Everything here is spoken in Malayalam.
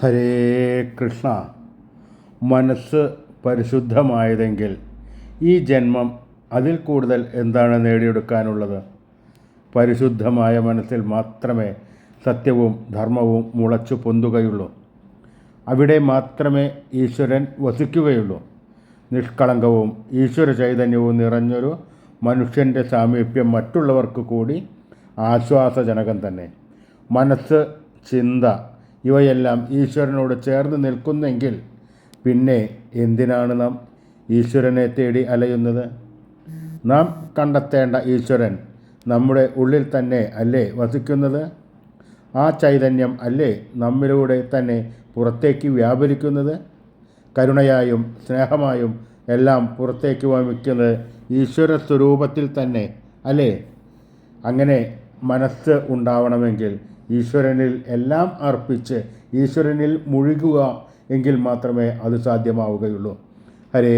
ഹരേ കൃഷ്ണ. മനസ്സ് പരിശുദ്ധമായതെങ്കിൽ ഈ ജന്മം അതിൽ കൂടുതൽ എന്താണ് നേടിയെടുക്കാനുള്ളത്? പരിശുദ്ധമായ മനസ്സിൽ മാത്രമേ സത്യവും ധർമ്മവും മുളച്ചു പൊന്തുകയുള്ളൂ. അവിടെ മാത്രമേ ഈശ്വരൻ വസിക്കുകയുള്ളൂ. നിഷ്കളങ്കവും ഈശ്വര ചൈതന്യവും നിറഞ്ഞൊരു മനുഷ്യൻ്റെ സാമീപ്യം മറ്റുള്ളവർക്ക് കൂടി ആശ്വാസജനകം തന്നെ. മനസ്സ്, ചിന്ത ഇവയെല്ലാം ഈശ്വരനോട് ചേർന്ന് നിൽക്കുന്നെങ്കിൽ പിന്നെ എന്തിനാണ് നാം ഈശ്വരനെ തേടി അലയുന്നത്? നാം കണ്ടെത്തേണ്ട ഈശ്വരൻ നമ്മുടെ ഉള്ളിൽ തന്നെ അല്ലേ വസിക്കുന്നത്? ആ ചൈതന്യം അല്ലേ നമ്മിലൂടെ തന്നെ പുറത്തേക്ക് വ്യാപരിക്കുന്നത്? കരുണയായും സ്നേഹമായും എല്ലാം പുറത്തേക്ക് വമിക്കുന്നത് ഈശ്വര സ്വരൂപത്തിൽ തന്നെ അല്ലേ? അങ്ങനെ മനസ്സ് ഉണ്ടാവണമെങ്കിൽ ഈശ്വരനിൽ എല്ലാം അർപ്പിച്ച് ഈശ്വരനിൽ മുഴുകുക എങ്കിൽ മാത്രമേ അത് സാധ്യമാവുകയുള്ളൂ. ഹരേ